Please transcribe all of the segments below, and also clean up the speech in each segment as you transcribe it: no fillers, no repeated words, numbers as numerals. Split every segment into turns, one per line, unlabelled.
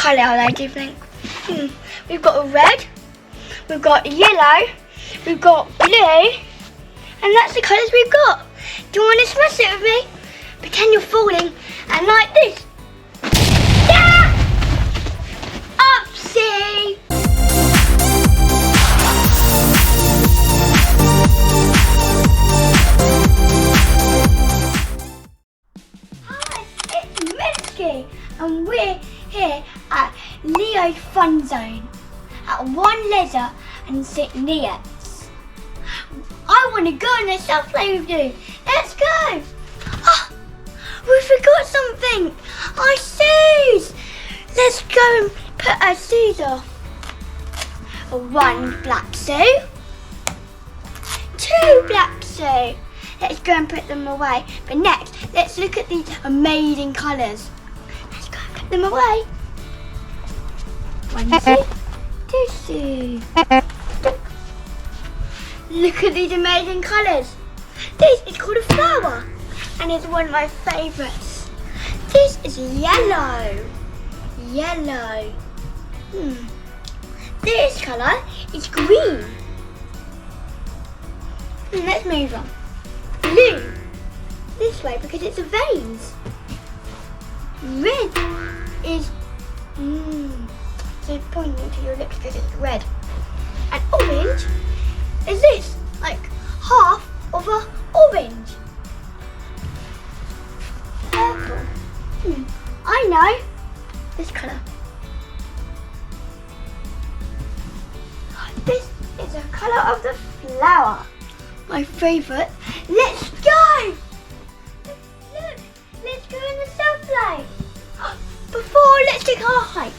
colour are they, do you think? We've got red, we've got yellow, we've got blue, and that's the colours we've got. Do you want to smash it with me? Pretend you're falling, and like this. Yeah! Upsie! Hi, it's Minsky, and we're here at Leo's Fun Zone at One Leisure and St Neots. I want to go on a self-play with you. Let's go! Oh, we forgot something. Our shoes. Let's go and put our shoes off. One black shoe. Two black shoes. Let's go and put them away. But next, let's look at these amazing colours. Let's go and put them away. One shoe, two shoes. Look at these amazing colours. This is called a flower, and it's one of my favourites. This is yellow. Yellow. This colour is green. Let's move on. Blue. This way because it's the veins. Red is so pointing to your lips because it's red. And orange is this, like half of a orange. Purple. I know this colour. This is the colour of the flower. My favourite. Let's go! Look, let's go in the self-play. Before, let's take our height.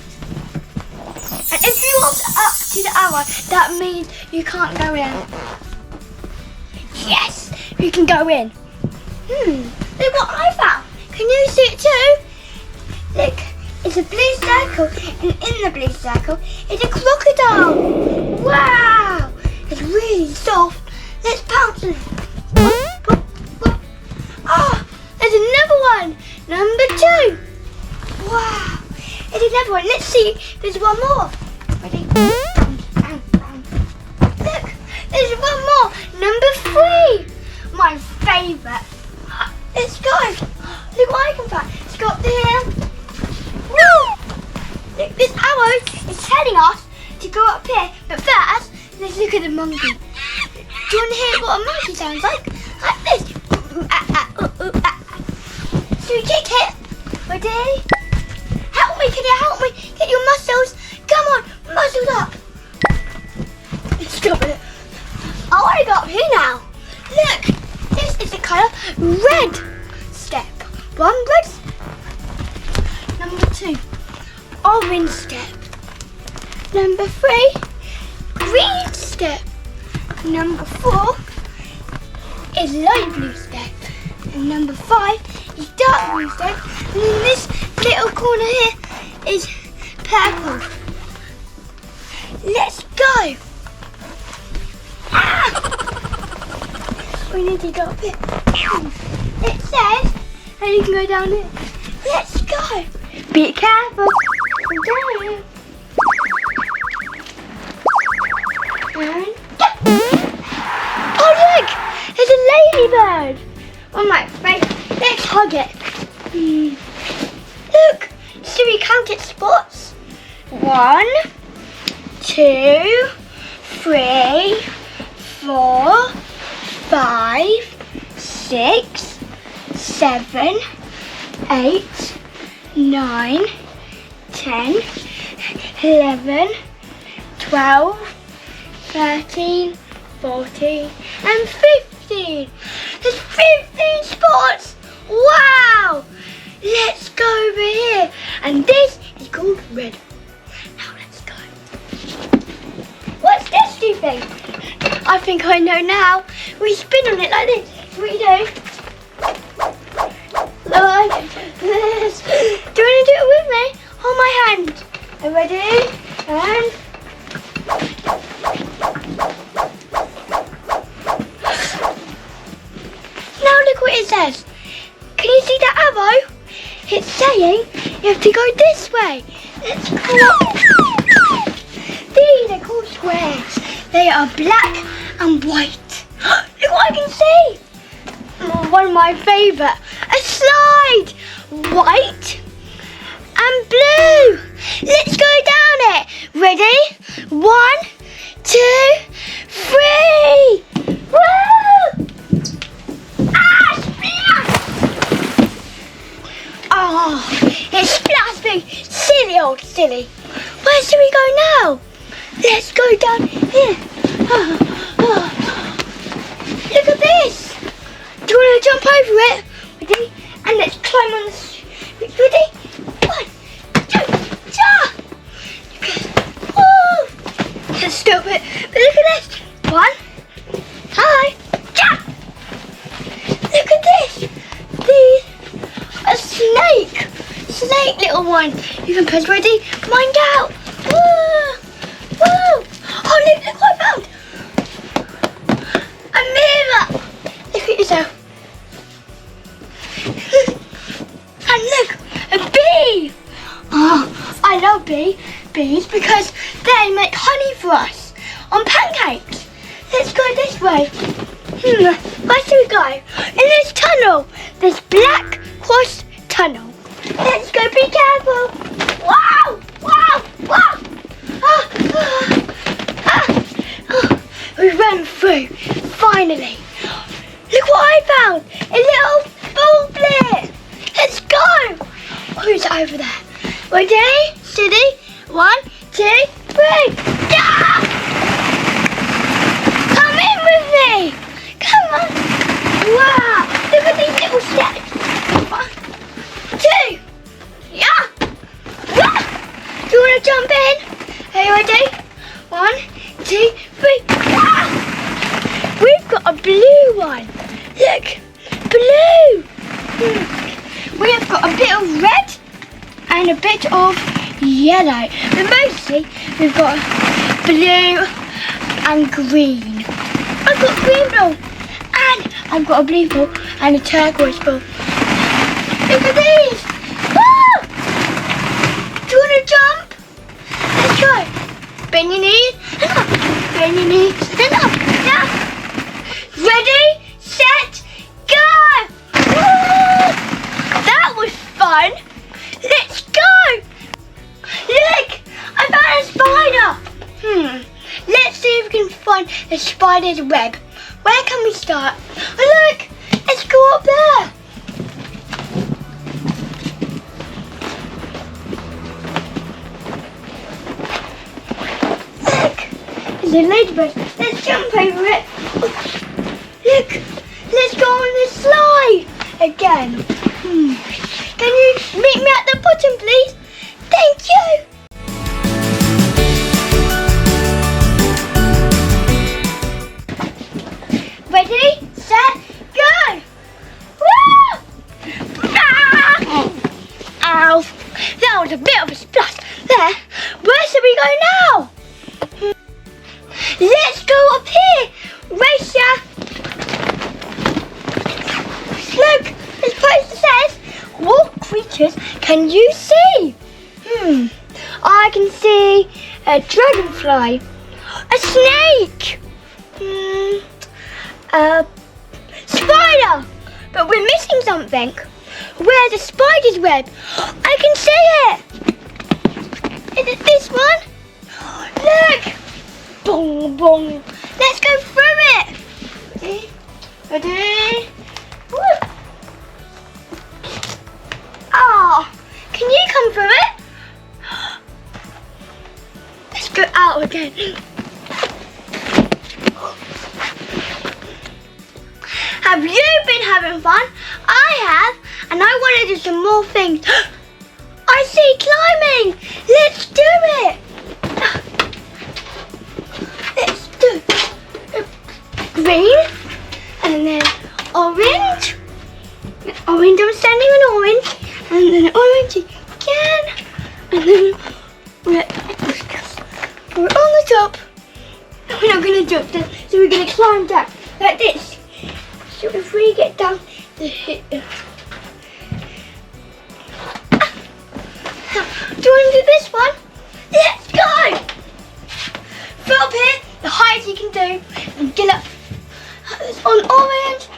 And if you walk up to the arrow, that means you can't go in. Yes, you can go in. Look what I found. Can you see it too? Look, it's a blue circle, and in the blue circle is a crocodile. Wow, it's really soft. Let's bounce it. Ah, there's another one. Number 2. Wow, there's another one. Let's see, there's one more. Ready? Look, there's one more. Number 3. My favourite. Let's go. Look what I can find. It's got the... No! Look, this arrow is telling us to go up here. But first, let's look at the monkey. Do you want to hear what a monkey sounds like? Like this. So we kick it. Ready? Help me, can you help me? Get your muscles. Come on, muscles up. Let's go with it. I want to go up here now. Look, this is the colour red. Step 1, red. Number 2, orange step. Number 3, green step. Number 4 is light blue step. And number 5 is dark blue step. And in this little corner here is purple. Let's go. We need to go up here. It says, and you can go down here. Let's go. Be careful. Down. And go. Oh look, there's a ladybird. Oh my face. Let's hug it. Look, so we count its spots. 1, 2, 3, 4, 5, 6, 7, 8, 9, 10, 11, 12, 13, 14, and 15. There's 15 spots. Wow! Let's go over here. And this is called red. Now let's go. What's this, do you think? I think I know now. We spin on it like this. What do you do? Like this. Do you want to do it with me? Hold my hand. Are you ready? And... now look what it says. Can you see that arrow? It's saying You have to go this way. Let's go. These are called squares. They are black and white. Look what I can see. One of my favourite. A slide. White and blue. Let's go down it. Ready? 1, 2, 3. Woo! Ah, splash! Oh, it splashed me. Silly old silly. Where should we go now? Let's go down here. Look at this. Do you want to jump over it? Ready? And let's climb on the... Ready? 1, 2, jump! Woo! Let's stop it. But look at this. 1. Hi. Jump! Look at this. These a snake. Snake, little one. You can press ready. Mind out. Woo! Woo! Oh, look what I found. A mirror. Look at yourself. And look, a bee. Oh, I love bees because they make honey for us on pancakes. Let's go this way. Where should we go? In this tunnel. This black cross tunnel. Let's go, be careful. Wow! Wow! Wow! We ran through, finally. Look what I found! A little ball pit! Let's go! Who's over there? Ready? Steady? 1, 2, 3. Yeah! Come in with me! Come on! Wow! Look at these little steps! 1, 2. Yeah! Yeah! Do you want to jump in? Are you ready? 1, 2, 3. Yeah! We've got a blue one. Look! Blue! We have got a bit of red and a bit of yellow. But mostly we've got blue and green. I've got green ball. And I've got a blue ball and a turquoise ball. Look at these! Woo! Do you want to jump? Let's go. Bend your knees and up. Bend your knees and up. Yeah. Ready, set, go! Woo! That was fun. Let's go. Look, I found a spider. Let's see if we can find a spider's web. Where can we start? Oh, look, let's go up there. Look, there's a ladybird. Let's jump over it. Look, let's go on this slide again. Can you meet me at the bottom, please? Thank you. Ready, set, go! Woo! Ah! Ow! That was a bit of a splash there. Where should we go now? Let's go up here. Racer. Look, this poster says, what creatures can you see? I can see a dragonfly, a snake, a spider, but we're missing something. Where's the spider's web? I can see it. Is it this one? Look! Boom, boom. Let's go through it. Ready? Ready? Woo! Oh, can you come through it? Let's go out again. Have you been having fun? I have, and I want to do some more things. I see climbing. Let's do it. Let's do green, and then orange. Orange, I'm standing on orange, and then orange again, and then we're on the top. We're not going to jump down, so we're going to climb down like this. So if we get down the hill, Do you want to do this one? Let's go! Throw up here, the highest you can do, and get up on orange.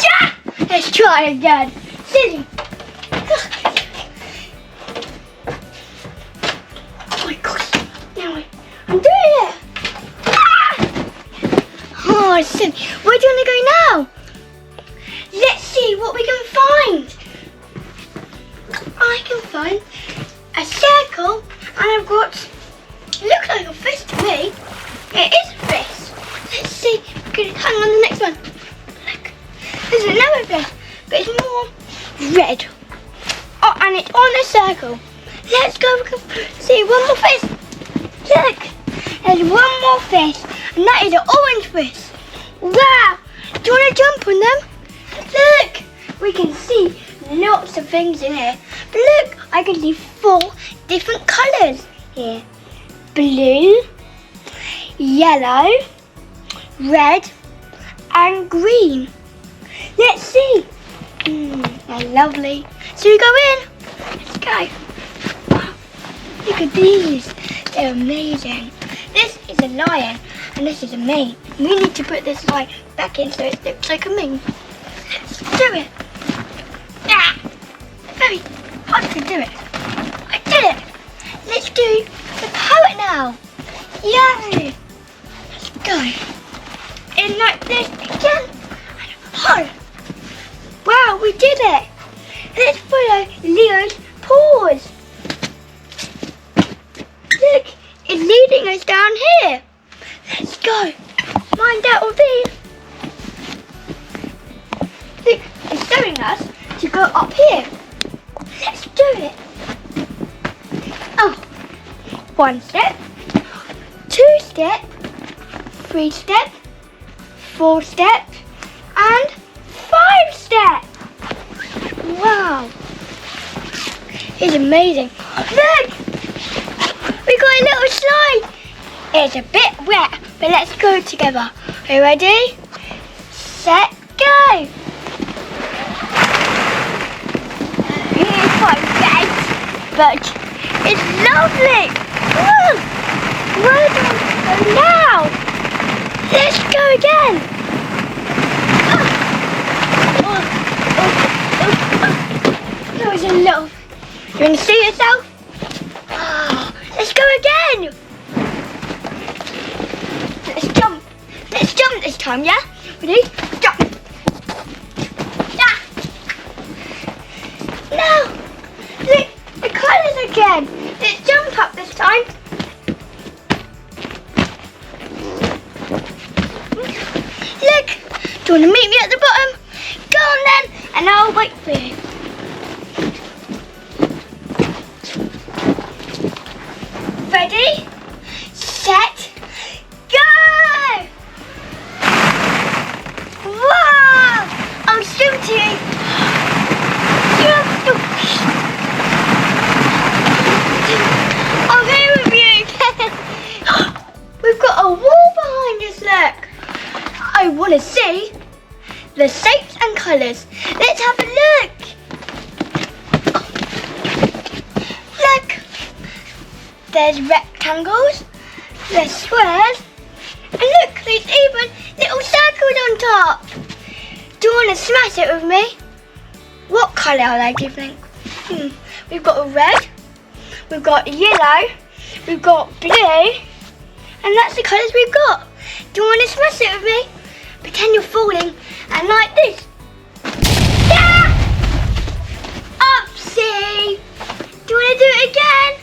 Yeah! Let's try again. Silly. Oh my gosh. Now I'm doing it. Ah! Oh, silly. Where do you want to go now? Let's see what we can find. I can find a circle, and I've got, it looks like a fish to me. It is a fish. Let's see, we're going to hang on the next one. Look, there's another fish, but it's more red. Oh, and it's on a circle. Let's go, we can see one more fish. Look, there's one more fish, and that is an orange fish. Wow, do you want to jump on them? Look, we can see lots of things in here. But look, I can see 4 different colours here. Blue, yellow, red and green. Let's see. They're lovely. So we go in. Let's go. Wow, look at these. They're amazing. This is a lion and this is a mane. We need to put this lion back in so it looks like a mane. Let's do it. Ah, very hard to do it. I did it. Let's do the parrot now. Yay. Let's go. In like this again. Oh. Wow, we did it. Let's follow Leo's paws. Look, it's leading us down here. Let's go. Mind that will be. Look, it's showing us to go up here. Let's do it. Oh, 1 step, 2 step, 3 step, 4 step, and 5 step. Wow, it's amazing. Look, we got a little slide. It's a bit wet, but let's go together. Are you ready? Set, go. It's quite wet, but it's lovely. Woo! Where do we go now? Let's go again. That was a little. You want to see yourself? Let's go again. Let's jump. Let's jump this time, yeah? Ready? Jump. Yeah. Now, look, the colours again. Let's jump up this time. Look, do you want to meet me at the bottom? Go on then, and I'll wait for you. Ready, set, go! Wow! I'm shooting! I'm here with you again! We've got a wall behind us, look! I want to see the shapes and colours. Let's have a look! Look! There's rectangles, there's squares, and look, there's even little circles on top. Do you want to smash it with me? What colour are they, do you think? We've got a red, we've got yellow, we've got blue, and that's the colours we've got. Do you want to smash it with me? Pretend you're falling, and like this. Yeah! Upsie! Do you want to do it again?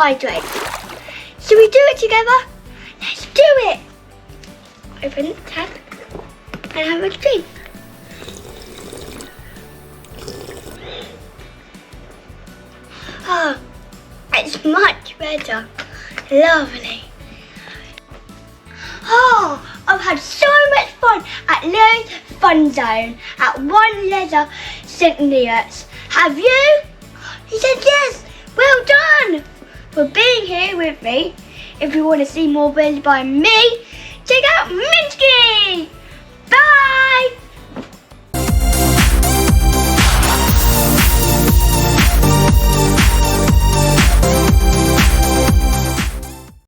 hydrate. Should we do it together? Let's do it. Open the tap and have a drink. Oh, it's much better. Lovely. Oh, I've had so much fun at Leo's Fun Zone at One Leather St. Neots. Have you? He said yes. Well done for being here with me. If you want to see more videos by me, check out Minsky. Bye.